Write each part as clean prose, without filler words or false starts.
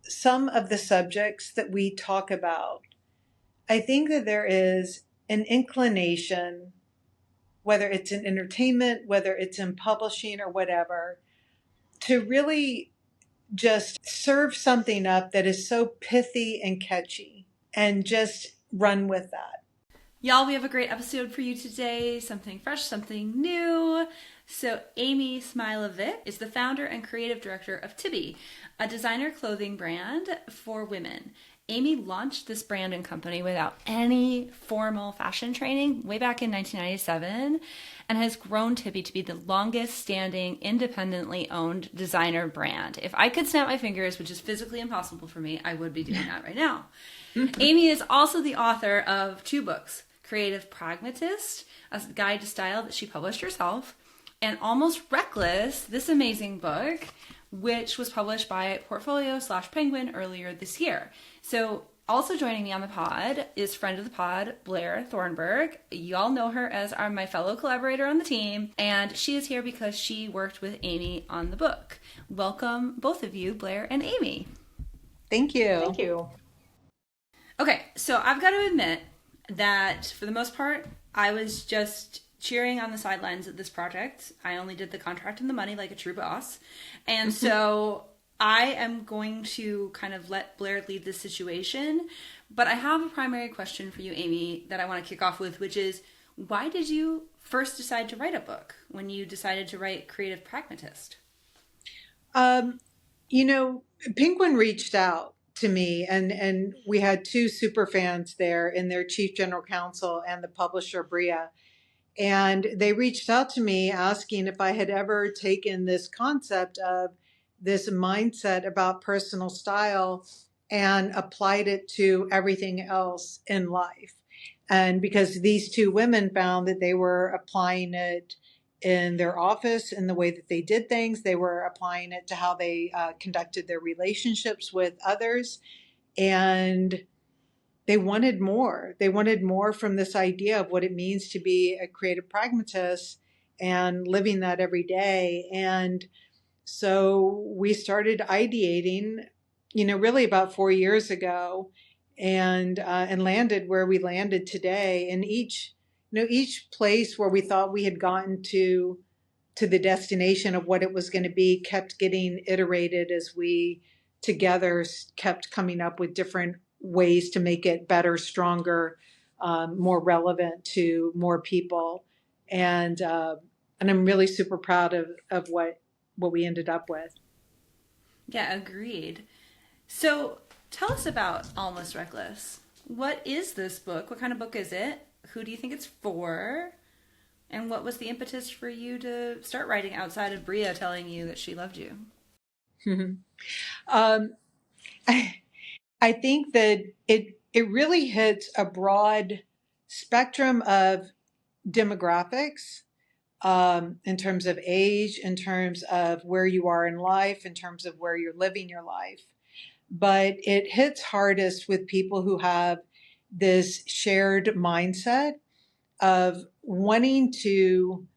some of the subjects that we talk about, I think that there is an inclination, whether it's in entertainment, whether it's in publishing or whatever, to really just serve something up that is so pithy and catchy and just run with that. Y'all, we have a great episode for you today. Something fresh, something new. So Amy Smilovic is the founder and creative director of Tibi, a designer clothing brand for women. Amy launched this brand and company without any formal fashion training way back in 1997 and has grown Tibi to be the longest standing independently owned designer brand. If I could snap my fingers, which is physically impossible for me, I would be doing that right now. Amy is also the author of 2 books, Creative Pragmatist, a guide to style that she published herself, and Almost Reckless, this amazing book, which was published by Portfolio/Penguin earlier this year. So also joining me on the pod is friend of the pod, Blair Thornburg. You all know her as my fellow collaborator on the team, and she is here because she worked with Amy on the book. Welcome, both of you, Blair and Amy. Thank you. Thank you. Okay, so I've got to admit that for the most part, I was just cheering on the sidelines of this project. I only did the contract and the money like a true boss. And so I am going to kind of let Blair lead this situation. But I have a primary question for you, Amy, that I want to kick off with, which is, why did you first decide to write a book when you decided to write Creative Pragmatist? Penguin reached out to me, and we had 2 super fans there in their chief general counsel and the publisher, Bria. And they reached out to me asking if I had ever taken this concept of this mindset about personal style and applied it to everything else in life. And because these 2 women found that they were applying it in their office, in the way that they did things, they were applying it to how they conducted their relationships with others. And they wanted more. They wanted more from this idea of what it means to be a creative pragmatist and living that every day. And so we started ideating, really about 4 years ago, and landed where we landed today. And each place where we thought we had gotten to the destination of what it was going to be kept getting iterated as we together kept coming up with different ways to make it better, stronger, more relevant to more people. And I'm really super proud of what we ended up with. Yeah, agreed. So tell us about Almost Reckless. What is this book? What kind of book is it? Who do you think it's for? And what was the impetus for you to start writing outside of Bria telling you that she loved you? I think that it really hits a broad spectrum of demographics, in terms of age, in terms of where you are in life, in terms of where you're living your life. But it hits hardest with people who have this shared mindset of wanting to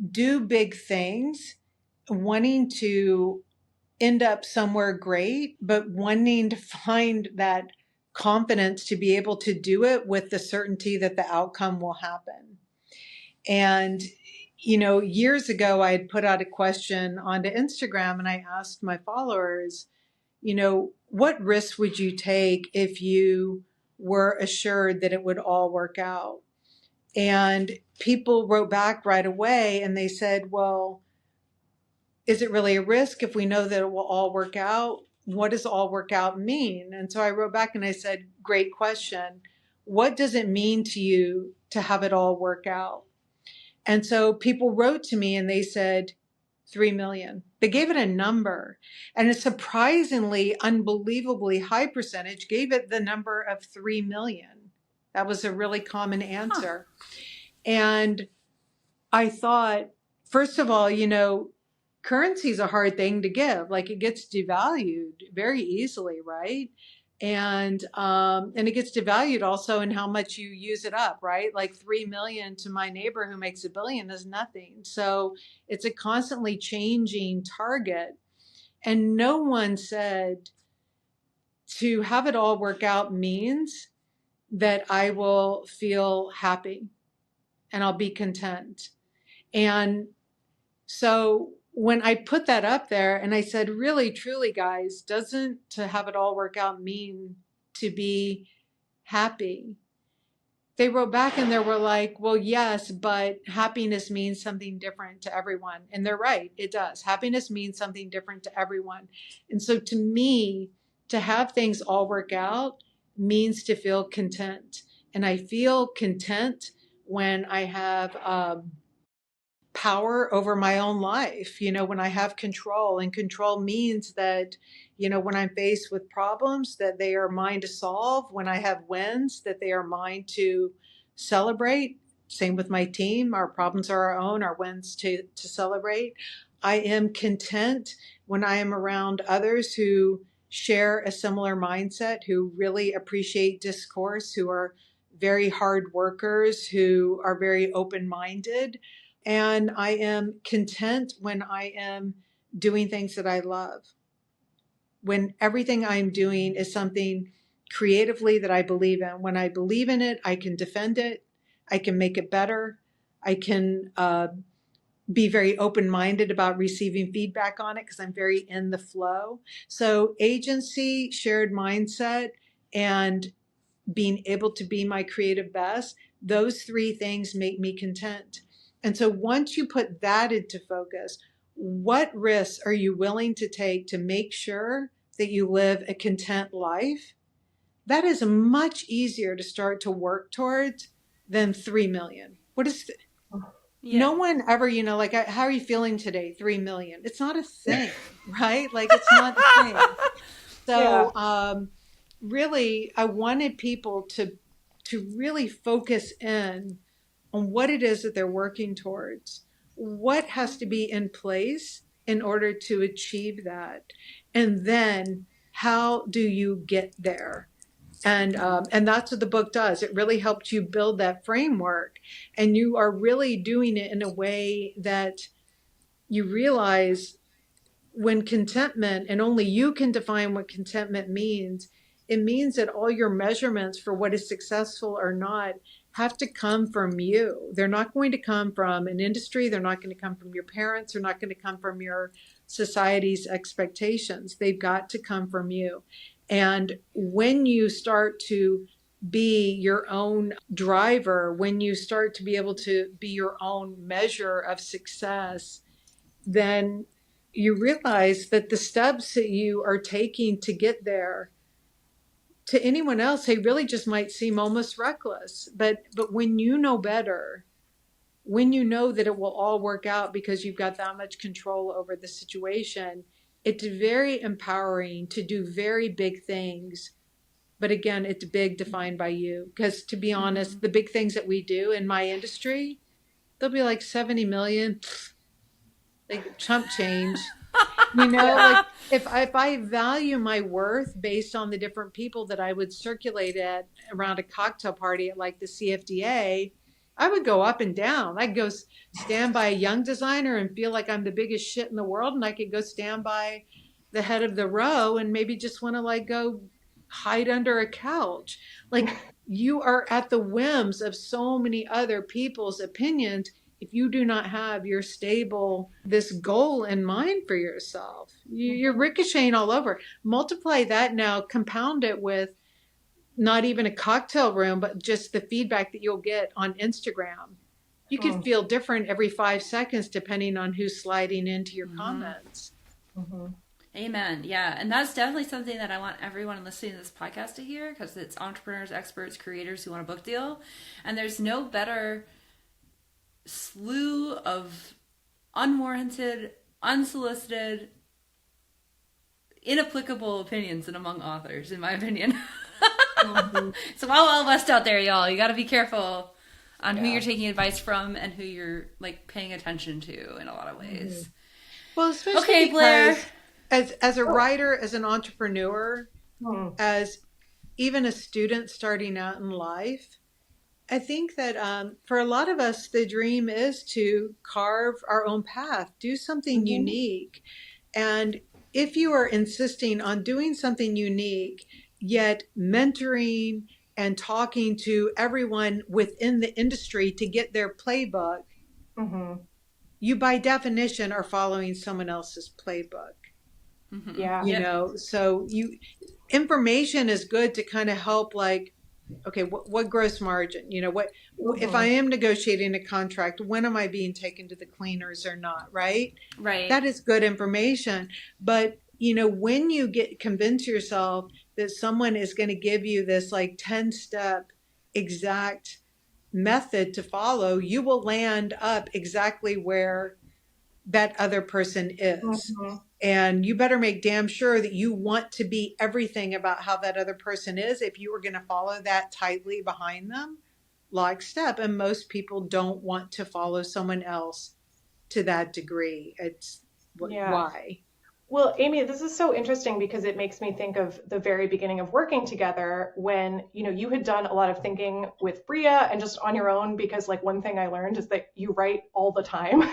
do big things, wanting to end up somewhere great, but wanting to find that confidence to be able to do it with the certainty that the outcome will happen. And, years ago, I had put out a question onto Instagram, and I asked my followers, what risks would you take if you were assured that it would all work out? And people wrote back right away and they said, well, is it really a risk if we know that it will all work out? What does all work out mean? And so I wrote back and I said, great question. What does it mean to you to have it all work out? And so people wrote to me and they said, 3 million. They gave it a number, and a surprisingly, unbelievably high percentage gave it the number of 3 million. That was a really common answer. And I thought, first of all, currency is a hard thing to give. Like, it gets devalued very easily, right? And it gets devalued also in how much you use it up, right? Like 3 million to my neighbor who makes $1 billion is nothing. So it's a constantly changing target. And no one said, to have it all work out means that I will feel happy and I'll be content. And so when I put that up there and I said, really, truly, guys, doesn't to have it all work out mean to be happy? They wrote back and they were like, well, yes, but happiness means something different to everyone. And they're right, it does. Happiness means something different to everyone. And so to me, to have things all work out means to feel content. And I feel content when I have power over my own life, when I have control. And control means that, when I'm faced with problems, that they are mine to solve. When I have wins, that they are mine to celebrate. Same with my team. Our problems are our own, our wins to celebrate. I am content when I am around others who share a similar mindset, who really appreciate discourse, who are very hard workers, who are very open-minded. And I am content when I am doing things that I love. When everything I'm doing is something creatively that I believe in. When I believe in it, I can defend it. I can make it better. I can be very open-minded about receiving feedback on it because I'm very in the flow. So agency, shared mindset, and being able to be my creative best, those three things make me content. And so once you put that into focus, what risks are you willing to take to make sure that you live a content life? That is much easier to start to work towards than 3 million. What is No one ever, like, how are you feeling today? 3 million. It's not a thing, right? Like, it's not a thing. So, really, I wanted people to really focus in on what it is that they're working towards, what has to be in place in order to achieve that, and then how do you get there? And that's what the book does. It really helps you build that framework, and you are really doing it in a way that you realize when contentment, and only you can define what contentment means, it means that all your measurements for what is successful or not have to come from you. They're not going to come from an industry. They're not going to come from your parents. They're not going to come from your society's expectations. They've got to come from you. And when you start to be your own driver, when you start to be able to be your own measure of success, then you realize that the steps that you are taking to get there, to anyone else, they really just might seem almost reckless. But when you know better, when you know that it will all work out because you've got that much control over the situation, it's very empowering to do very big things. But again, it's big defined by you. Because to be honest, the big things that we do in my industry, they'll be like 70 million, like chump change. Like if I value my worth based on the different people that I would circulate at around a cocktail party at like the CFDA, I would go up and down. I'd go stand by a young designer and feel like I'm the biggest shit in the world, and I could go stand by the head of the row and maybe just want to like go hide under a couch. Like, you are at the whims of so many other people's opinions if you do not have your this goal in mind for yourself. You're ricocheting all over. Multiply that now, compound it with not even a cocktail room, but just the feedback that you'll get on Instagram. You could feel different every 5 seconds depending on who's sliding into your comments. Amen. Yeah. And that's definitely something that I want everyone listening to this podcast to hear, because it's entrepreneurs, experts, creators who want a book deal. And there's no better slew of unwarranted, unsolicited, inapplicable opinions than among authors, in my opinion. It's a wild west out there, y'all. You got to be careful on who you're taking advice from and who you're like paying attention to in a lot of ways. Well, especially Blair, as a writer, as an entrepreneur, as even a student starting out in life, I think that for a lot of us, the dream is to carve our own path, do something unique. And if you are insisting on doing something unique, yet mentoring and talking to everyone within the industry to get their playbook, Mm-hmm. you by definition are following someone else's playbook. Mm-hmm. Yeah. You Yep. know, so you information is good to kind of help, like, okay, what gross margin, you know, if I Mm-hmm. am negotiating a contract, when am I being taken to the cleaners or not, right? Right. That is good information. But you know, when you get convince yourself that someone is going to give you this like 10-step exact method to follow, you will land up exactly where that other person is. Mm-hmm. And you better make damn sure that you want to be everything about how that other person is if you are going to follow that tightly behind them, lockstep. And most people don't want to follow someone else to that degree. It's Yeah. why. Well, Amy, this is so interesting because it makes me think of the very beginning of working together when, you had done a lot of thinking with Bria and just on your own because like one thing I learned is that you write all the time.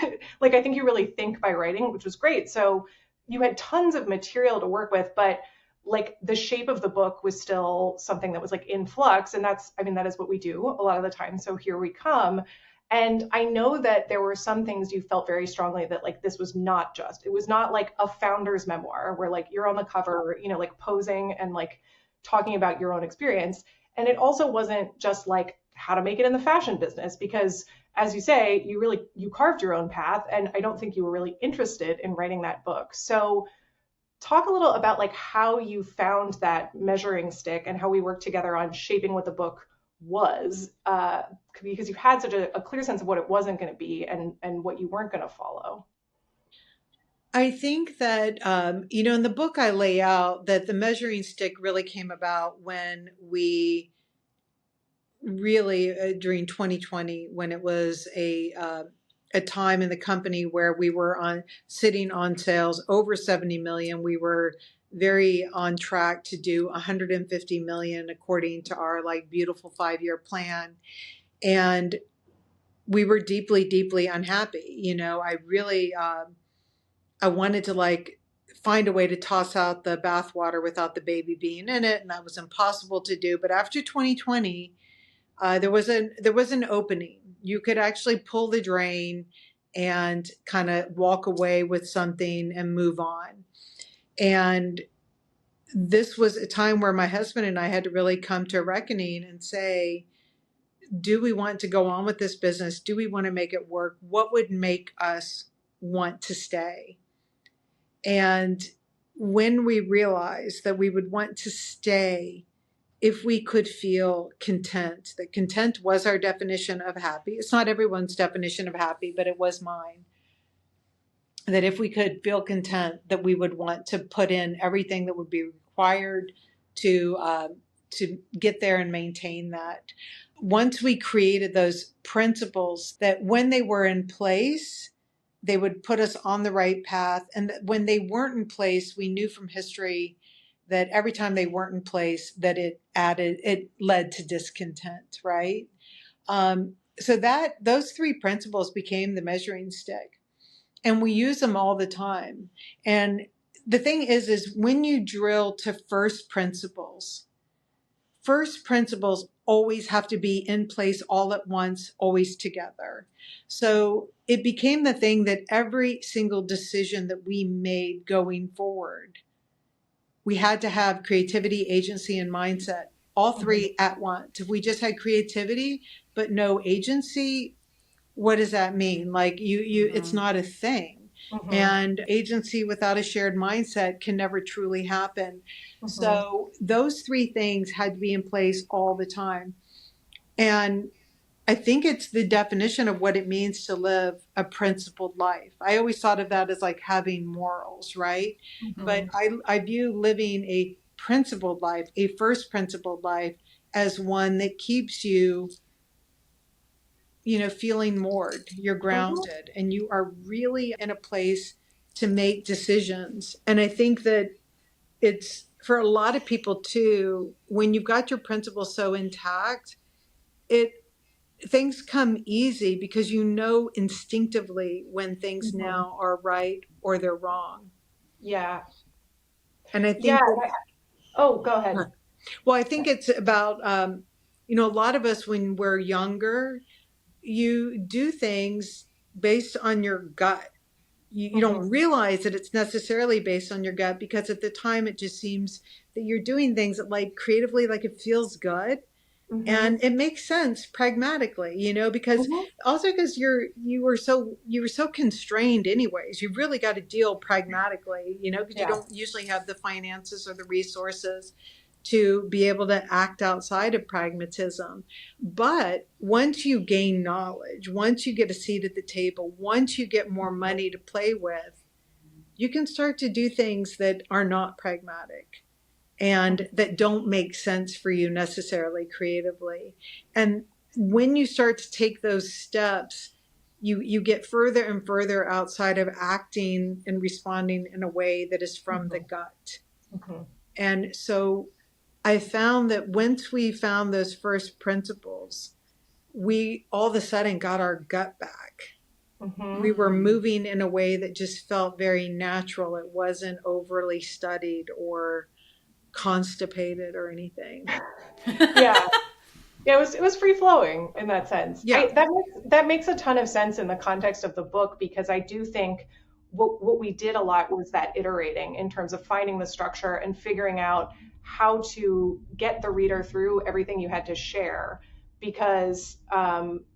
Like I think you really think by writing, which was great. So you had tons of material to work with, but like the shape of the book was still something that was like in flux. And I mean, that is what we do a lot of the time. So here we come. And I know that there were some things you felt very strongly that like this was not just, it was not like a founder's memoir where like you're on the cover, like posing and like talking about your own experience. And it also wasn't just like how to make it in the fashion business because as you say, you carved your own path and I don't think you were really interested in writing that book. So talk a little about like how you found that measuring stick and how we worked together on shaping what the book was because you had such a clear sense of what it wasn't going to be and what you weren't going to follow. I think that, you know, in the book I lay out that the measuring stick really came about when we really during 2020 when it was a time in the company where we were on sitting on sales over 70 million. We were very on track to do 150 million according to our like beautiful 5-year plan, and we were deeply unhappy. You know, I really I wanted to like find a way to toss out the bathwater without the baby being in it, and that was impossible to do. But after 2020, there was an opening. You could actually pull the drain and kind of walk away with something and move on. And this was a time where my husband and I had to really come to a reckoning and say, do we want to go on with this business? Do we want to make it work? What would make us want to stay? And when we realized that we would want to stay if we could feel content, that content was our definition of happy. It's not everyone's definition of happy, but it was mine. That if we could feel content, that we would want to put in everything that would be required to get there and maintain that. Once we created those principles, that when they were in place, they would put us on the right path. And that when they weren't in place, we knew from history that every time they weren't in place, that it led to discontent, right? So that those three principles became the measuring stick, and we use them all the time. And the thing is when you drill to first principles always have to be in place all at once, always together. So it became the thing that every single decision that we made going forward, we had to have creativity, agency, and mindset, all Mm-hmm. three at once. If we just had creativity but no agency, what does that mean? Like it's Mm-hmm. not a thing. Mm-hmm. And agency without a shared mindset can never truly happen. Mm-hmm. So those three things had to be in place all the time. And I think it's the definition of what it means to live a principled life. I always thought of that as like having morals, right? But Mm-hmm. I view living a principled life, a first principled life, as one that keeps you, you know, feeling moored, you're Mm-hmm. grounded, and you are really in a place to make decisions. And I think that it's for a lot of people too, when you've got your principles so intact, it things come easy because you know instinctively when things Mm-hmm. now are right or they're wrong. Yeah. And I Yeah. think that Oh, go ahead. Well, I think it's about, a lot of us when we're younger, you do things based on your gut. You don't Mm-hmm. realize that it's necessarily based on your gut because at the time it just seems that you're doing things that like creatively, like it feels good. Mm-hmm. And it makes sense pragmatically, because Mm-hmm. also because you were so constrained anyways. You really got to deal pragmatically, because you Yeah. don't usually have the finances or the resources to be able to act outside of pragmatism. But once you gain knowledge, once you get a seat at the table, once you get more money to play with, you can start to do things that are not pragmatic and that don't make sense for you necessarily creatively. And when you start to take those steps, you get further and further outside of acting and responding in a way that is from the Mm-hmm. gut. Mm-hmm. And so I found that once we found those first principles, we all of a sudden got our gut back. Mm-hmm. We were moving in a way that just felt very natural. It wasn't overly studied or constipated or anything. Yeah. Yeah, it was free flowing in that sense. Yeah. That makes a ton of sense in the context of the book because I do think what we did a lot was that iterating in terms of finding the structure and figuring out how to get the reader through everything you had to share because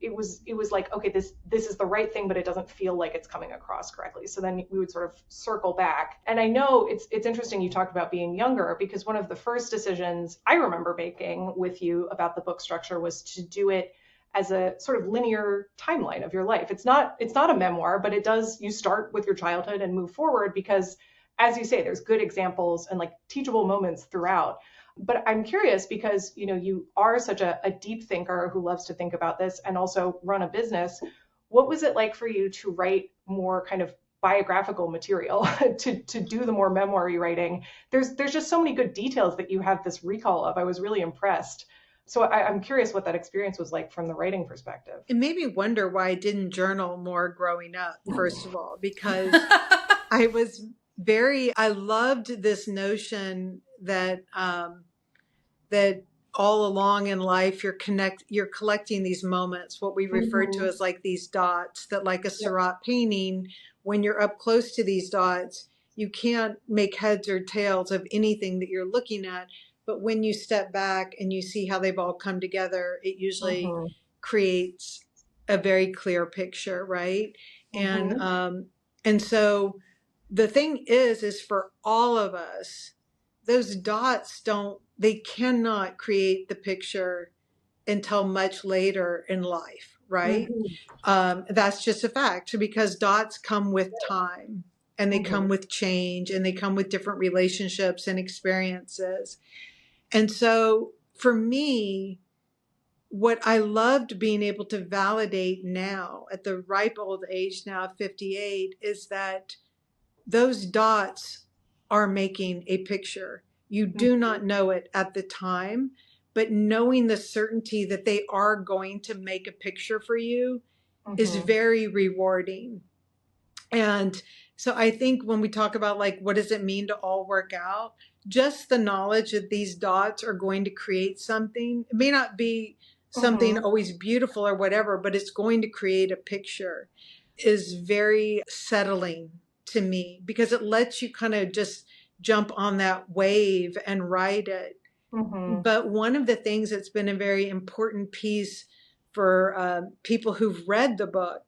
it was like okay this is the right thing but it doesn't feel like it's coming across correctly, so then we would sort of circle back. And I know it's interesting you talked about being younger because one of the first decisions I remember making with you about the book structure was to do it as a sort of linear timeline of your life. It's not a memoir, but it does, you start with your childhood and move forward because as you say there's good examples and like teachable moments throughout. But I'm curious because you are such a deep thinker who loves to think about this and also run a business. What was it like for you to write more kind of biographical material to do the more memoir writing? There's just so many good details that you have this recall of. I was really impressed. So I'm curious what that experience was like from the writing perspective. It made me wonder why I didn't journal more growing up, first of all, because I was I loved this notion that, that all along in life, you're collecting these moments, what we refer to Mm-hmm. as like these dots that like a Yep. Seurat painting, when you're up close to these dots, you can't make heads or tails of anything that you're looking at. But when you step back and you see how they've all come together, it usually Mm-hmm. creates a very clear picture, right? And Mm-hmm. and so the thing is for all of us, those dots they cannot create the picture until much later in life, right? Mm-hmm. That's just a fact because dots come with time and they Mm-hmm. come with change and they come with different relationships and experiences. And so for me, what I loved being able to validate now at the ripe old age now of 58 is that those dots are making a picture. You do Mm-hmm. not know it at the time, but knowing the certainty that they are going to make a picture for you is Mm-hmm. very rewarding. And so I think when we talk about like, what does it mean to all work out? Just the knowledge that these dots are going to create something. It may not be something Mm-hmm. always beautiful or whatever, but it's going to create a picture is very settling to me because it lets you kind of just jump on that wave and ride it. Mm-hmm. But one of the things that's been a very important piece for people who've read the book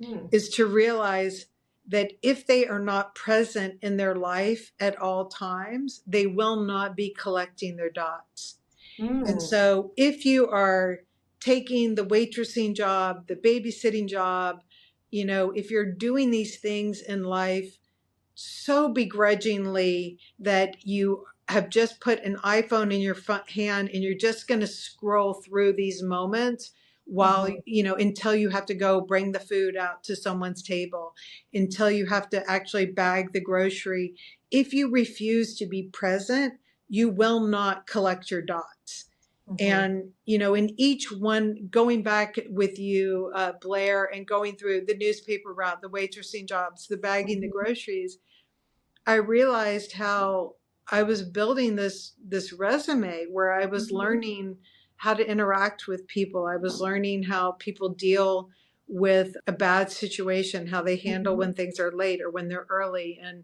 Mm-hmm. is to realize that if they are not present in their life at all times, they will not be collecting their dots. And Mm-hmm. so if you are taking the waitressing job, the babysitting job, if you're doing these things in life so begrudgingly that you have just put an iPhone in your hand and you're just going to scroll through these moments while, until you have to go bring the food out to someone's table, until you have to actually bag the grocery. If you refuse to be present, you will not collect your dots. Mm-hmm. And, in each one, going back with you, Blair, and going through the newspaper route, the waitressing jobs, the bagging the groceries, I realized how I was building this resume where I was learning how to interact with people. I was learning how people deal with a bad situation, how they handle when things are late or when they're early. And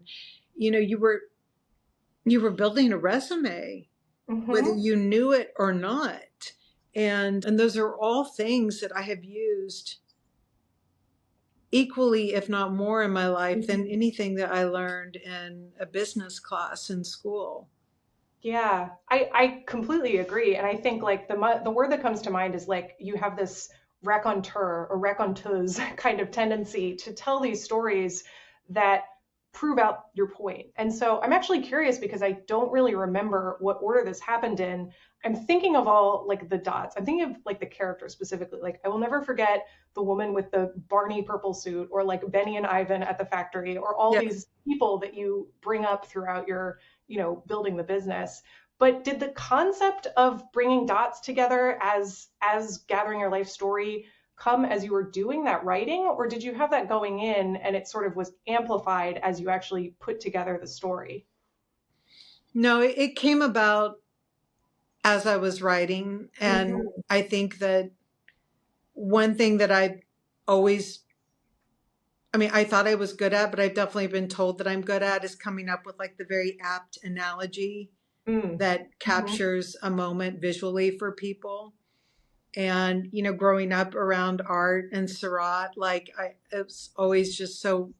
you were building a resume, whether you knew it or not. And those are all things that I have used equally, if not more, in my life than anything that I learned in a business class in school. Yeah, I completely agree. And I think like the word that comes to mind is like you have this raconteur or raconteuse kind of tendency to tell these stories that prove out your point. And so I'm actually curious because I don't really remember what order this happened in. I'm thinking of all like the dots. I'm thinking of like the characters specifically. Like I will never forget the woman with the Barney purple suit, or like Benny and Ivan at the factory, or all Yeah. these people that you bring up throughout your, building the business. But did the concept of bringing dots together as gathering your life story come as you were doing that writing, or did you have that going in and it sort of was amplified as you actually put together the story? No, it came about as I was writing. And I think that one thing that I thought I was good at, but I've definitely been told that I'm good at, is coming up with like the very apt analogy that captures a moment visually for people. And, growing up around art and Surratt, it's always just so,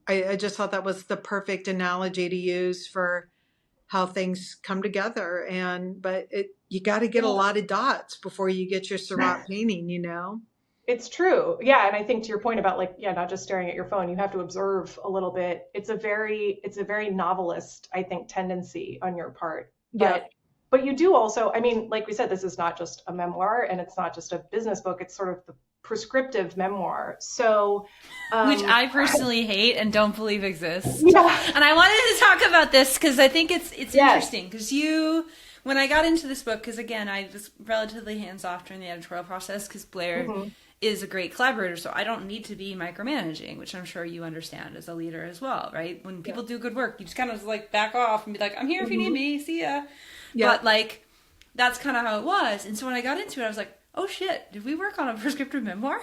I just thought that was the perfect analogy to use for how things come together. But you got to get a lot of dots before you get your Surratt painting. It's true. Yeah. And I think to your point about like, yeah, not just staring at your phone, you have to observe a little bit. It's a very novelist, I think, tendency on your part. Yeah. But you do also, I mean, like we said, this is not just a memoir and it's not just a business book. It's sort of the prescriptive memoir. So, which I personally hate and don't believe exists. Yeah. And I wanted to talk about this because I think it's interesting because when I got into this book, because again, I was relatively hands-off during the editorial process because Blair is a great collaborator, so I don't need to be micromanaging, which I'm sure you understand as a leader as well, right? When people do good work, you just kind of like back off and be like, I'm here if you need me, see ya. Yeah. But like, that's kind of how it was. And so when I got into it, I was like, oh shit, did we work on a prescriptive memoir?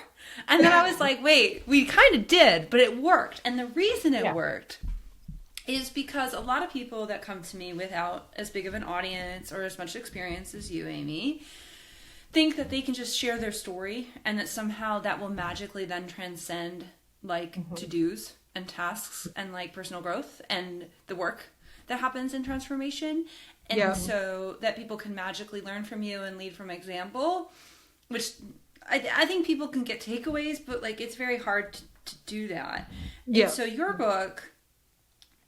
And then I was like, wait, we kind of did, but it worked. And the reason it worked is because a lot of people that come to me without as big of an audience or as much experience as you, Amy, think that they can just share their story and that somehow that will magically then transcend like to-dos and tasks and like personal growth and the work that happens in transformation. And so that people can magically learn from you and lead from example, which I think people can get takeaways, but like it's very hard to do that. Yeah. And so your book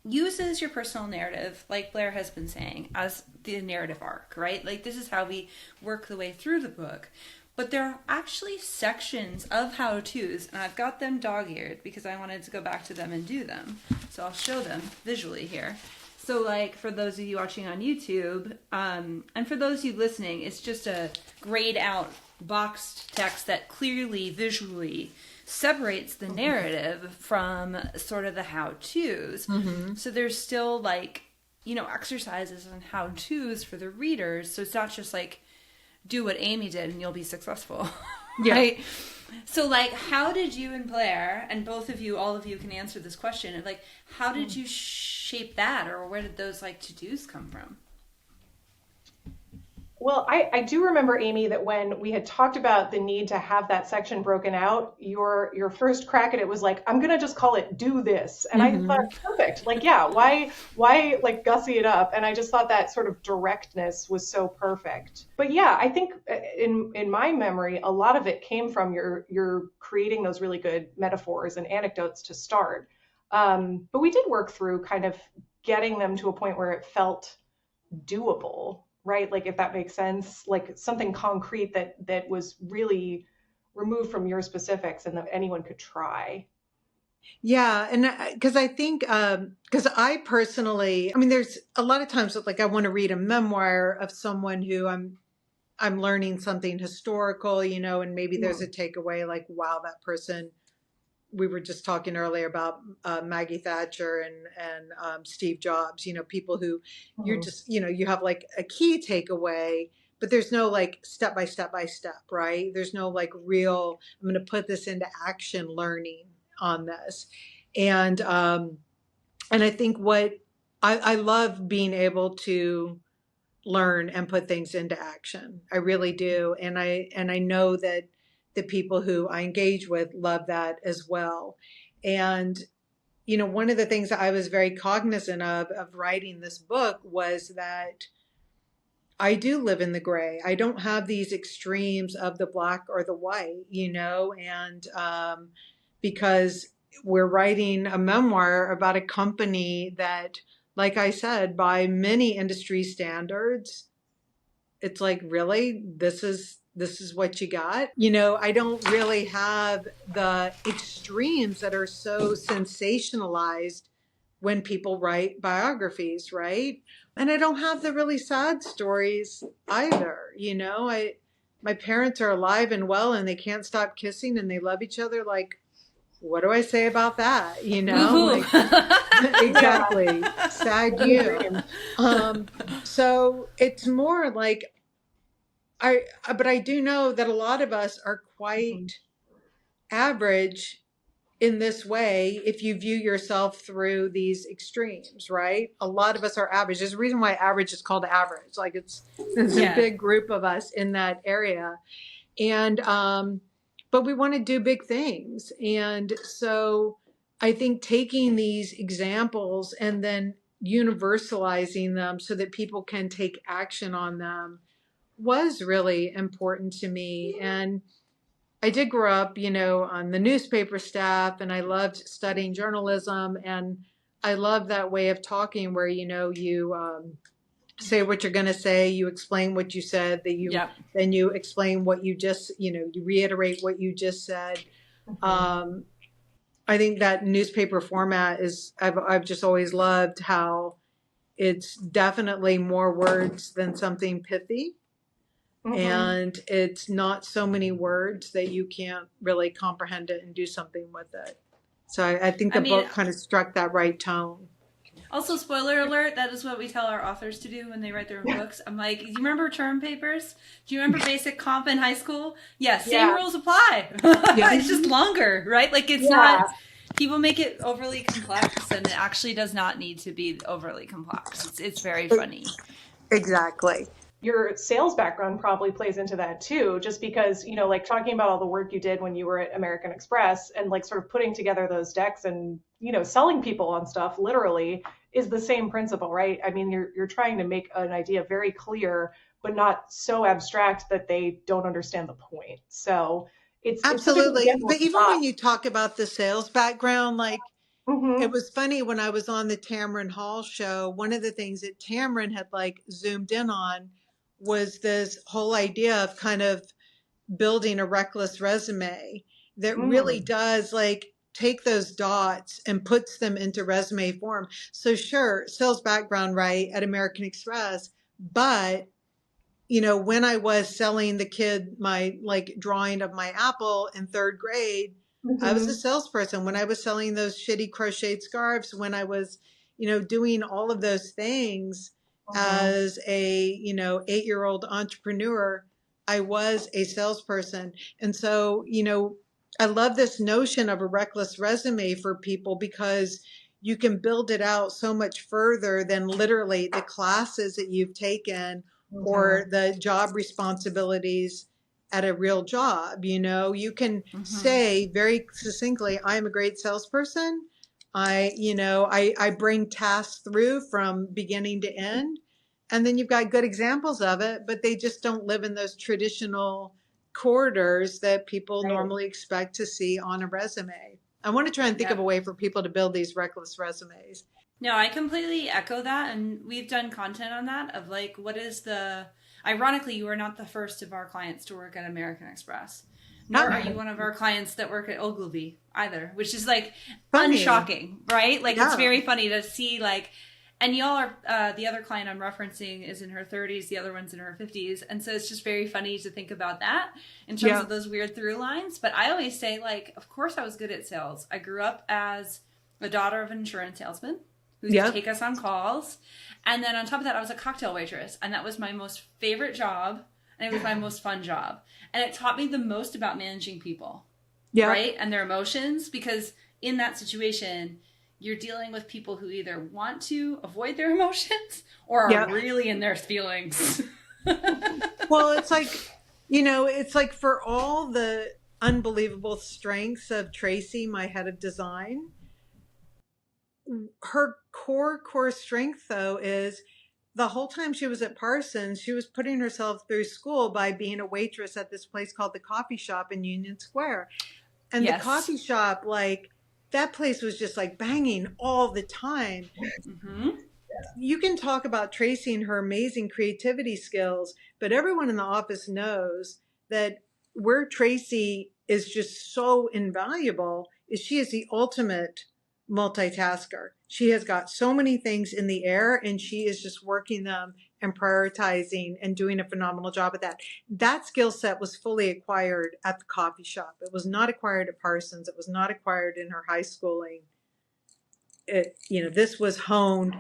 uses your personal narrative, like Blair has been saying, as the narrative arc, right? Like this is how we work the way through the book. But there are actually sections of how-tos, and I've got them dog-eared because I wanted to go back to them and do them. So I'll show them visually here. So like for those of you watching on YouTube, and for those of you listening, it's just a grayed out boxed text that clearly visually separates the narrative from sort of the how-tos. So there's still like, exercises and how-tos for the readers. So it's not just like, do what Amy did and you'll be successful. Right? So like, how did you and Blair, and both of you, all of you can answer this question of like, how did you shape that, or where did those like to-dos come from? Well, I do remember, Amy, that when we had talked about the need to have that section broken out, your first crack at it was like, I'm going to just call it do this. And I thought, perfect. Like, yeah, why like gussy it up? And I just thought that sort of directness was so perfect. But yeah, I think in my memory, a lot of it came from your creating those really good metaphors and anecdotes to start. But we did work through kind of getting them to a point where it felt doable. Right? Like if that makes sense, like something concrete that was really removed from your specifics and that anyone could try. Yeah. And because I think, because I personally, there's a lot of times that like I want to read a memoir of someone who I'm learning something historical, and maybe there's a takeaway like, wow, that person we were just talking earlier about Maggie Thatcher and Steve Jobs, people who you're Mhm. just, you have like a key takeaway, but there's no like step by step by step, right? There's no like real, I'm going to put this into action learning on this. And I think what I love being able to learn and put things into action. I really do. And I know that the people who I engage with love that as well. And one of the things that I was very cognizant of writing this book was that I do live in the gray. I don't have these extremes of the black or the white, and because we're writing a memoir about a company that, like I said, by many industry standards, it's like, really, this is what you got. I don't really have the extremes that are so sensationalized when people write biographies, right? And I don't have the really sad stories either. My parents are alive and well and they can't stop kissing and they love each other. Like, what do I say about that? Woohoo. Like, exactly. Sad Living you. dream. So it's more like but I do know that a lot of us are quite average in this way if you view yourself through these extremes, right? A lot of us are average. There's a reason why average is called average. Like there's a Yeah. big group of us in that area. And but we want to do big things. And so I think taking these examples and then universalizing them so that people can take action on them was really important to me. And I did grow up, on the newspaper staff, and I loved studying journalism. And I love that way of talking where, you say what you're going to say, you explain what you said, Yep. then you explain what you just, you reiterate what you just said. I think that newspaper format I've just always loved how it's definitely more words than something pithy. And it's not so many words that you can't really comprehend it and do something with it. So I think the book kind of struck that right tone. Also, spoiler alert, that is what we tell our authors to do when they write their own books. I'm like, do you remember term papers? Do you remember basic comp in high school? Yes, same rules apply. It's just longer, right? Like it's not, people make it overly complex and it actually does not need to be overly complex. It's very funny. Exactly. Your sales background probably plays into that too, just because, like talking about all the work you did when you were at American Express and like sort of putting together those decks and, selling people on stuff literally is the same principle, right? I mean, you're trying to make an idea very clear, but not so abstract that they don't understand the point. So it's absolutely. But even when you talk about the sales background, like it was funny when I was on the Tamron Hall show, one of the things that Tamron had like zoomed in on was this whole idea of kind of building a reckless resume that really does like take those dots and puts them into resume form. So sure, sales background, right, at American Express, but when I was selling the kid my like drawing of my apple in third grade, I was a salesperson. When I was selling those shitty crocheted scarves, when I was, doing all of those things as a, 8-year-old entrepreneur, I was a salesperson. And so, I love this notion of a reckless resume for people because you can build it out so much further than literally the classes that you've taken or the job responsibilities at a real job. You can say very succinctly, I'm a great salesperson. I bring tasks through from beginning to end. And then you've got good examples of it, but they just don't live in those traditional corridors that people normally expect to see on a resume. I want to try and think of a way for people to build these reckless resumes. No, I completely echo that. And we've done content on that of like, ironically, you are not the first of our clients to work at American Express. Nor are you one of our clients that work at Ogilvy either, which is like unshocking, right? Like it's very funny to see like, And y'all are, the other client I'm referencing is in her 30s, the other one's in her 50s. And so it's just very funny to think about that in terms of those weird through lines. But I always say, like, of course I was good at sales. I grew up as the daughter of an insurance salesman who used to take us on calls. And then on top of that, I was a cocktail waitress. And that was my most favorite job. And it was my most fun job. And it taught me the most about managing people, right? And their emotions, because in that situation, you're dealing with people who either want to avoid their emotions or are really in their feelings. Well, it's like, it's like for all the unbelievable strengths of Tracy, my head of design, her core strength, though, is the whole time she was at Parsons, she was putting herself through school by being a waitress at this place called the Coffee Shop in Union Square. And the coffee shop, like, that place was just like banging all the time. Mm-hmm. You can talk about Tracy and her amazing creativity skills, but everyone in the office knows that where Tracy is just so invaluable is she is the ultimate multitasker. She has got so many things in the air and she is just working them and prioritizing and doing a phenomenal job at that. That skill set was fully acquired at the coffee shop. It was not acquired at Parsons. It was not acquired in her high schooling. This was honed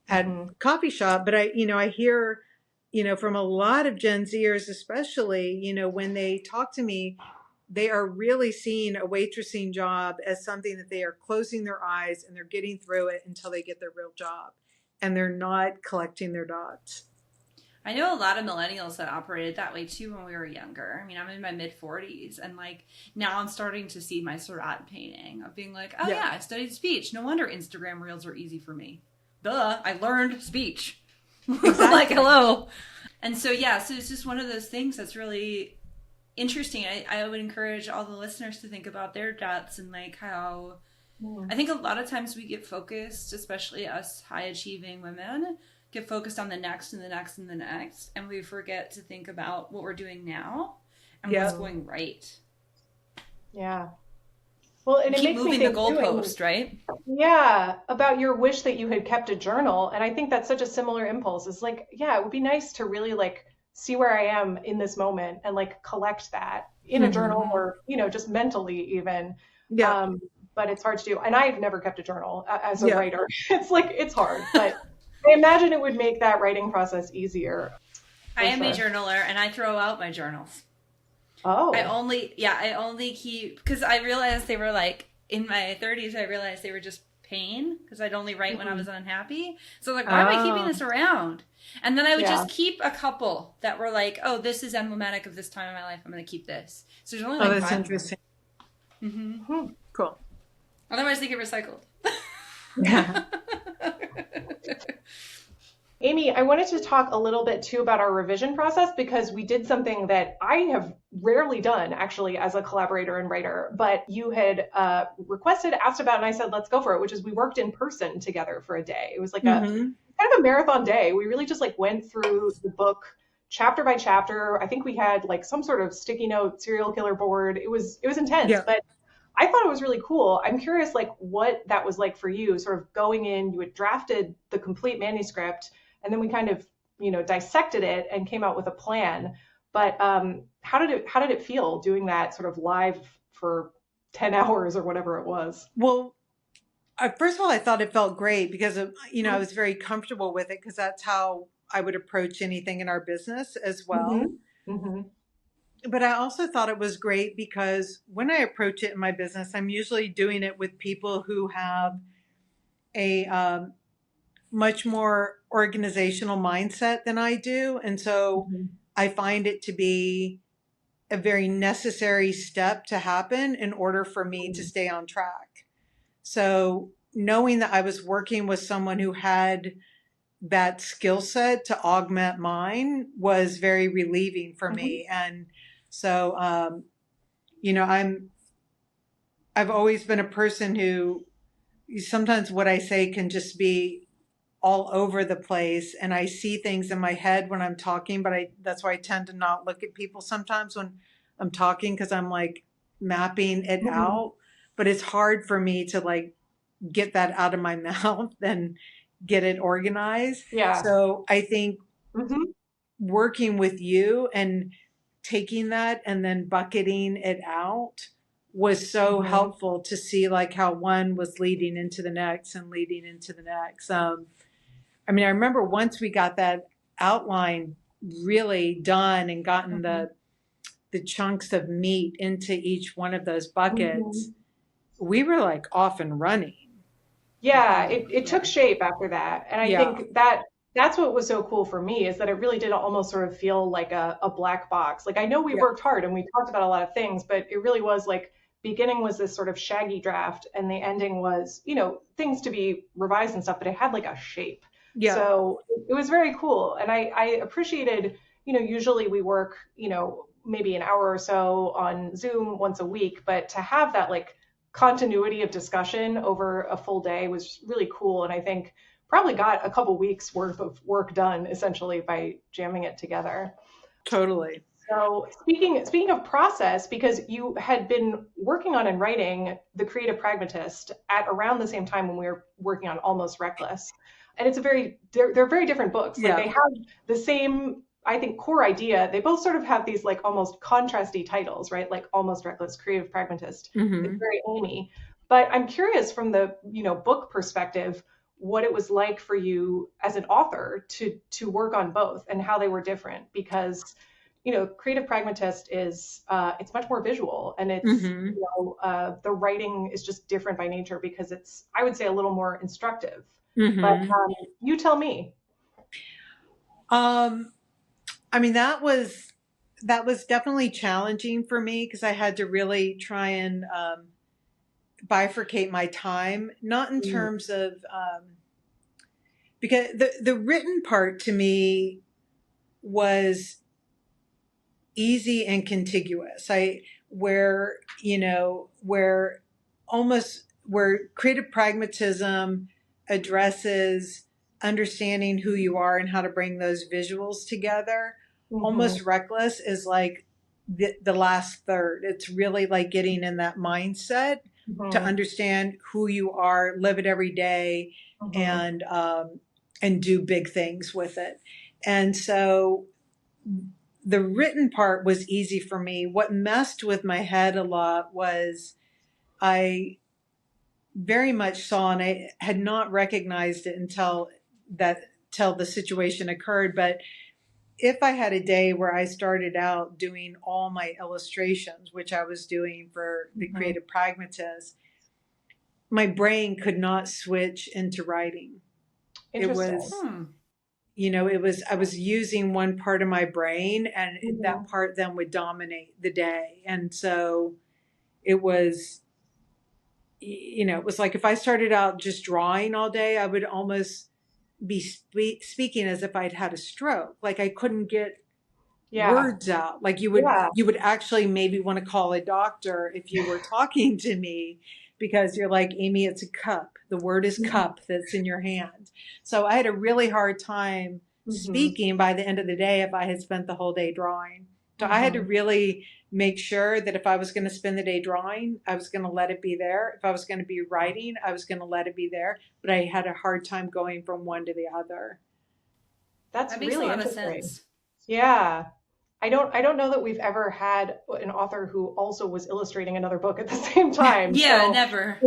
at coffee shop. But I hear, from a lot of Gen Zers, especially, when they talk to me, they are really seeing a waitressing job as something that they are closing their eyes and they're getting through it until they get their real job. And they're not collecting their dots. I know a lot of millennials that operated that way too when we were younger. I mean, I'm in my mid 40s and like now I'm starting to see my Surratt painting of being like, oh yeah, I studied speech. No wonder Instagram reels are easy for me. Duh, I learned speech. Exactly. Like, hello. And so, so it's just one of those things that's really interesting. I would encourage all the listeners to think about their dots and like how I think a lot of times we get focused, especially us high achieving women, get focused on the next and the next and the next, and we forget to think about what we're doing now and what's going right. Yeah. Well, and it makes moving me the goalpost, right? Yeah, about your wish that you had kept a journal, and I think that's such a similar impulse. It's like, it would be nice to really like see where I am in this moment and like collect that in a journal or just mentally even. But it's hard to do. And I've never kept a journal as a writer. It's like, it's hard, but I imagine it would make that writing process easier. I am a journaler and I throw out my journals. Oh. I only keep, because I realized they were like, in my 30s, I realized they were just pain because I'd only write when I was unhappy. So like, why am I keeping this around? And then I would just keep a couple that were like, oh, this is emblematic of this time in my life. I'm going to keep this. So there's only like that's 5 interesting. Cool. Otherwise, they get recycled. Yeah. Amy, I wanted to talk a little bit too about our revision process because we did something that I have rarely done actually as a collaborator and writer, but you had asked about, and I said, let's go for it, which is we worked in person together for a day. It was like a kind of a marathon day. We really just like went through the book chapter by chapter. I think we had like some sort of sticky note serial killer board. It was intense, but I thought it was really cool. I'm curious, like, what that was like for you, sort of going in. You had drafted the complete manuscript, and then we kind of, dissected it and came out with a plan. But how did it feel doing that sort of live for 10 hours or whatever it was? Well, first of all, I thought it felt great because I was very comfortable with it because that's how I would approach anything in our business as well. But I also thought it was great because when I approach it in my business, I'm usually doing it with people who have a much more organizational mindset than I do. And so I find it to be a very necessary step to happen in order for me to stay on track. So knowing that I was working with someone who had that skill set to augment mine was very relieving for me. And so, I've always been a person who sometimes what I say can just be all over the place. And I see things in my head when I'm talking, but that's why I tend to not look at people sometimes when I'm talking because I'm like mapping it out. But it's hard for me to like get that out of my mouth and get it organized. Yeah. So I think Hmm. working with you and taking that and then bucketing it out was so Hmm. helpful to see like how one was leading into the next and leading into the next. I mean, I remember once we got that outline really done and gotten Hmm. the chunks of meat into each one of those Hmm. buckets, we were like off and running. Yeah, Mhm. it took Yeah. shape after that. And I Yeah, think that that's what was so cool for me is that it really did almost sort of feel like a black box. Like I know we yeah, worked hard and we talked about a lot of things, but it really was like beginning was this sort of shaggy draft and the ending was, things to be revised and stuff, but it had like a shape. yeah, So it was very cool. And I appreciated, usually we work, maybe an hour or so on Zoom once a week, but to have that like continuity of discussion over a full day was really cool. And I think probably got a couple weeks worth of work done essentially by jamming it together. totally. So speaking of process, because you had been working on and writing The Creative Pragmatist at around the same time when we were working on Almost Reckless, and they're very different books. Like Yeah. they have the same, I think, core idea. They both sort of have these like almost contrasty titles, right? Like Almost Reckless, Creative Pragmatist. It's Hmm. very Amy. But I'm curious from the book perspective, what it was like for you as an author to work on both and how they were different because creative pragmatist is it's much more visual and it's Hmm. the writing is just different by nature because it's I would say a little more instructive. But Hmm. you tell me. Um, I mean, that was definitely challenging for me because I had to really try and bifurcate my time, not in Mm, terms of because the written part to me was easy and contiguous. Where almost where creative pragmatism addresses understanding who you are and how to bring those visuals together. mhm, Almost reckless is like the last third. It's really like getting in that mindset to mhm, understand who you are, live it every day, mhm, and do big things with it. And so the written part was easy for me. What messed with my head a lot was I very much saw, and I had not recognized it till the situation occurred. But if I had a day where I started out doing all my illustrations, which I was doing for the mhm. creative pragmatist, my brain could not switch into writing. It Interesting. was, Hmm. I was using one part of my brain and that Mhm. part then would dominate the day. And so it was, it was like if I started out just drawing all day, I would almost be speaking as if I'd had a stroke. Like I couldn't get Yeah. words out. Like Yeah. you would actually maybe want to call a doctor if you were talking to me because you're like, Amy, it's a cup. The word is cup that's in your hand. So I had a really hard time Mhm. speaking by the end of the day if I had spent the whole day drawing. So I had to Mhm. really make sure that if I was going to spend the day drawing, I was going to let it be there. If I was going to be writing, I was going to let it be there. But I had a hard time going from one to the other. That's That makes a really lot of interesting. sense. Yeah. I don't know that we've ever had an author who also was illustrating another book at the same time. Yeah, So never.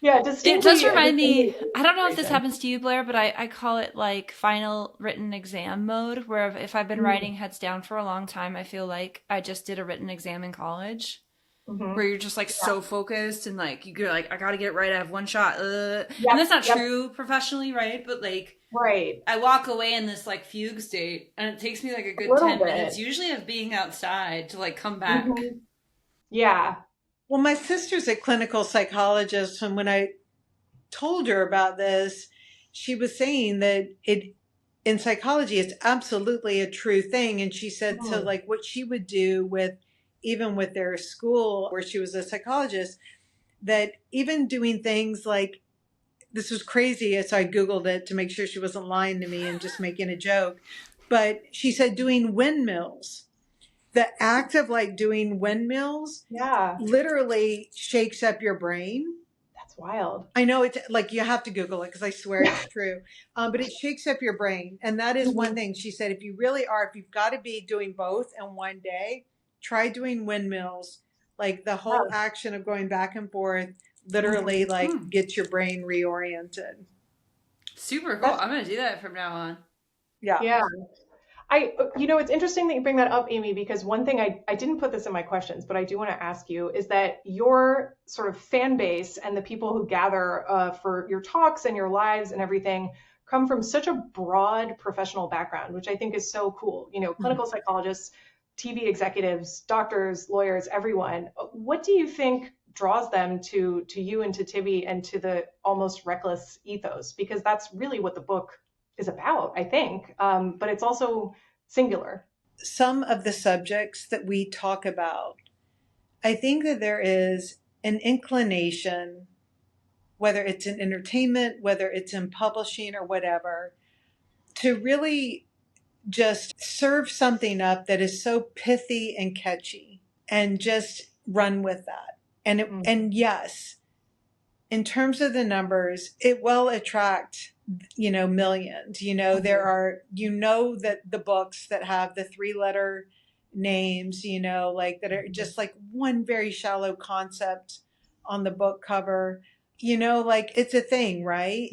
yeah, It does distinctly a remind distinctly me, I different don't know if this situation. happens to you, Blair, but I call it like final written exam mode, where if I've been Mm, writing heads down for a long time, I feel like I just did a written exam in college, mhm. where you're just like Yeah. so focused and like you're like, I gotta get it right, I have one shot. And Yep. that's not Yep. true professionally, right? But like, Right. I walk away in this like fugue state, and it takes me like a A good little 10 minutes, bit. usually of being outside, to like come back. Hmm. Yeah. Well, my sister's a clinical psychologist, and when I told her about this, she was saying that it in psychology it's absolutely a true thing. And she said so Mhm. like what she would do with even with their school where she was a psychologist, that even doing things like this was crazy. So I Googled it to make sure she wasn't lying to me and just making a joke. But she said doing windmills, the act of like doing windmills Yeah. literally shakes up your brain. That's wild. I know it's like you have to Google it because I swear it's true. But it shakes up your brain. And that is one thing she said, if you've got to be doing both in one day, try doing windmills. Like the whole action of going back and forth literally like gets your brain reoriented. Super cool. I'm going to do that from now on. Yeah. Yeah. It's interesting that you bring that up, Amy, because one thing I didn't put this in my questions, but I do want to ask you is that your sort of fan base and the people who gather for your talks and your lives and everything come from such a broad professional background, which I think is so cool. Clinical psychologists, TV executives, doctors, lawyers, everyone. What do you think draws them to you and to Tibi and to the almost reckless ethos? Because that's really what the book is about, I think. But it's also singular. Some of the subjects that we talk about, I think that there is an inclination, whether it's in entertainment, whether it's in publishing or whatever, to really just serve something up that is so pithy and catchy and just run with that. And yes, in terms of the numbers, it will attract, millions. There are, that the books that have the 3-letter names, like that are just like one very shallow concept on the book cover, like it's a thing, right?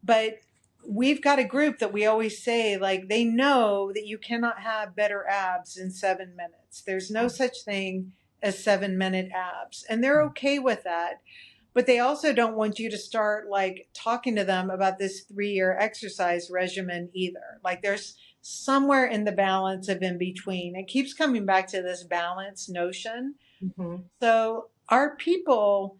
But we've got a group that we always say, like, they know that you cannot have better abs in 7 minutes. There's no such thing as 7-minute abs. And they're okay with that. But they also don't want you to start like talking to them about this 3-year exercise regimen either. Like there's somewhere in the balance of in between. It keeps coming back to this balance notion. So our people,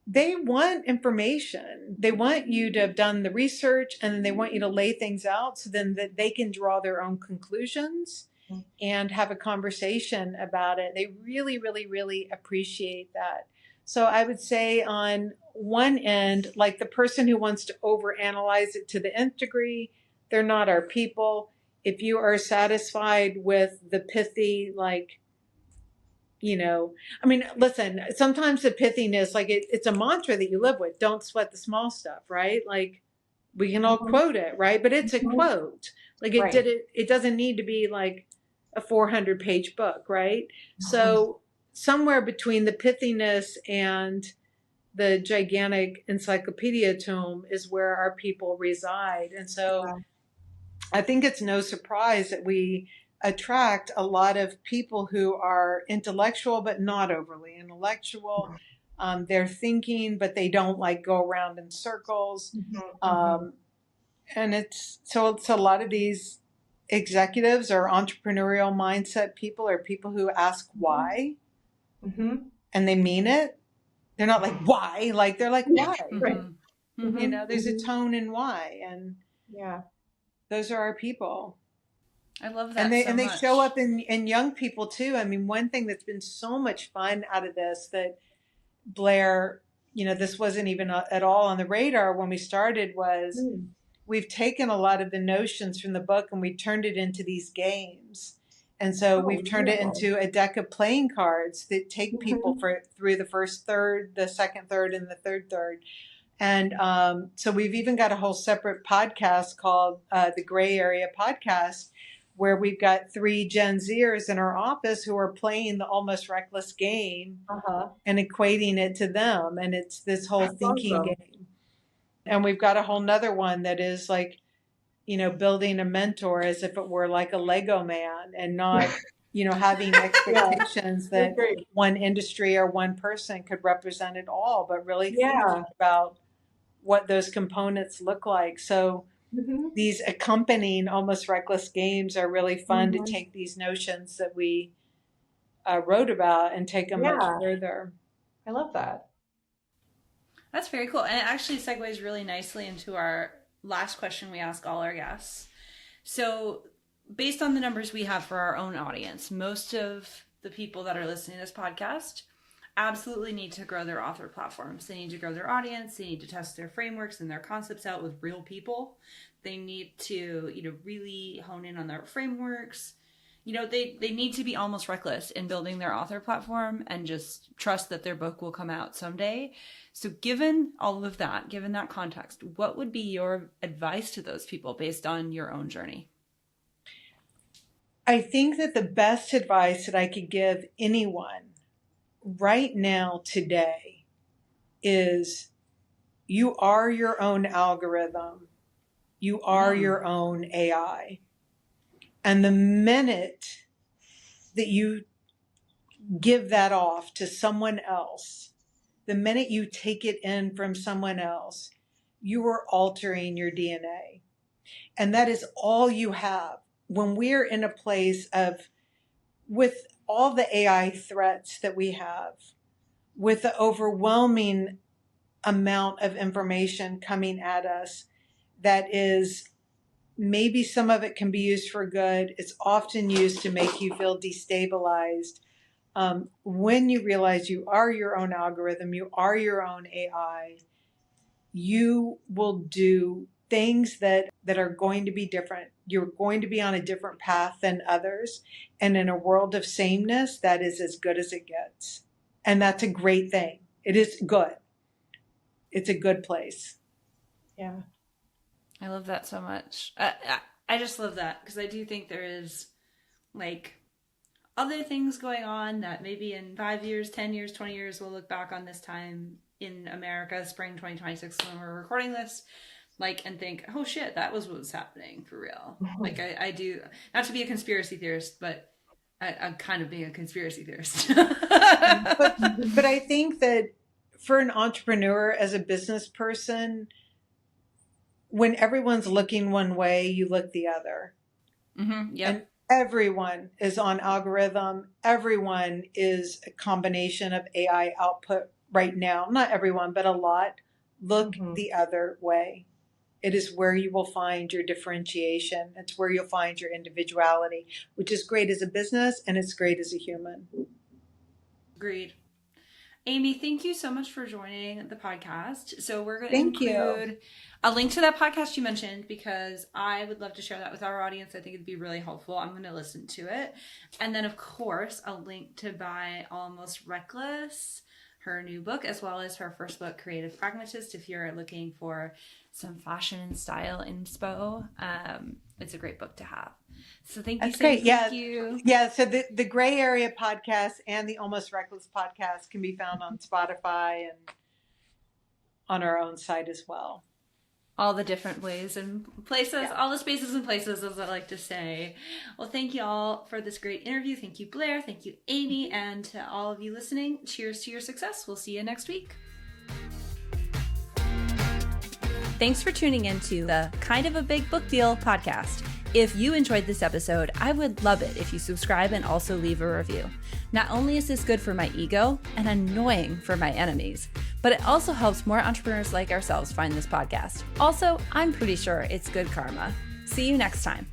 they want information. They want you to have done the research and then they want you to lay things out so then that they can draw their own conclusions and have a conversation about it. They really, really, really appreciate that. So I would say on one end, like the person who wants to overanalyze it to the nth degree, they're not our people. If you are satisfied with the pithy, like, listen, sometimes the pithiness, like it's a mantra that you live with. Don't sweat the small stuff, right? Like we can all quote it, right? But it's a quote. Like it doesn't need to be like a 400-page book, right? So somewhere between the pithiness and the gigantic encyclopedia tome is where our people reside. And so I think it's no surprise that we attract a lot of people who are intellectual, but not overly intellectual. They're thinking, but they don't like go around in circles. And it's a lot of these executives or entrepreneurial mindset people are people who ask why. And they mean it. They're not like, why? Like, they're like, why? There's a tone in why. And those are our people. I love that. And they show up in young people too. I mean, one thing that's been so much fun out of this that Blair, this wasn't even at all on the radar when we started was we've taken a lot of the notions from the book and we turned it into these games. And so we've turned it into a deck of playing cards that take people through the first third, the second third, and the third third. And so we've even got a whole separate podcast called the Gray Area Podcast, where we've got 3 Gen Zers in our office who are playing the Almost Reckless game and equating it to them. And it's this whole thinking game. And we've got a whole nother one that is like, building a mentor as if it were like a Lego man and not, having expectations that one industry or one person could represent it all, but really thinking about what those components look like. So these accompanying Almost Reckless games are really fun to take these notions that we wrote about and take them much further. I love that. That's very cool. And it actually segues really nicely into our last question we ask all our guests. So based on the numbers we have for our own audience, most of the people that are listening to this podcast absolutely need to grow their author platforms. They need to grow their audience. They need to test their frameworks and their concepts out with real people. They need to, really hone in on their frameworks, they need to be almost reckless in building their author platform and just trust that their book will come out someday. So given all of that, given that context, what would be your advice to those people based on your own journey? I think that the best advice that I could give anyone right now, today, is you are your own algorithm. You are your own AI. And the minute that you give that off to someone else, the minute you take it in from someone else, you are altering your DNA. And that is all you have. When we're in a place of, with all the AI threats that we have, with the overwhelming amount of information coming at us, that is, maybe some of it can be used for good. It's often used to make you feel destabilized. When you realize you are your own algorithm, you are your own AI, you will do things that are going to be different. You're going to be on a different path than others. And in a world of sameness, that is as good as it gets. And that's a great thing. It is good. It's a good place. Yeah. I love that so much. I just love that because I do think there is like other things going on that maybe in 5 years, 10 years, 20 years, we'll look back on this time in America, spring 2026, when we're recording this, like, and think, oh shit, that was what was happening for real. Like I do, not to be a conspiracy theorist, but I'm kind of being a conspiracy theorist. but I think that for an entrepreneur, as a business person, when everyone's looking one way, you look the other. Mm-hmm, yep. And everyone is on algorithm. Everyone is a combination of AI output right now. Not everyone, but a lot. Look the other way. It is where you will find your differentiation. It's where you'll find your individuality, which is great as a business and it's great as a human. Agreed. Amy, thank you so much for joining the podcast. So we're going to include a link to that podcast you mentioned because I would love to share that with our audience. I think it'd be really helpful. I'm going to listen to it. And then, of course, a link to buy Almost Reckless, her new book, as well as her first book, Creative Pragmatist, if you're looking for some fashion and style inspo. It's a great book to have. So thank you. That's great. Thank you. Yeah. So the Gray Area podcast and the Almost Reckless podcast can be found on Spotify and on our own site as well. All the different ways and places, all the spaces and places, as I like to say. Well, thank you all for this great interview. Thank you, Blair. Thank you, Amy. And to all of you listening, cheers to your success. We'll see you next week. Thanks for tuning in to the Kind of a Big Book Deal podcast. If you enjoyed this episode, I would love it if you subscribe and also leave a review. Not only is this good for my ego and annoying for my enemies, but it also helps more entrepreneurs like ourselves find this podcast. Also, I'm pretty sure it's good karma. See you next time.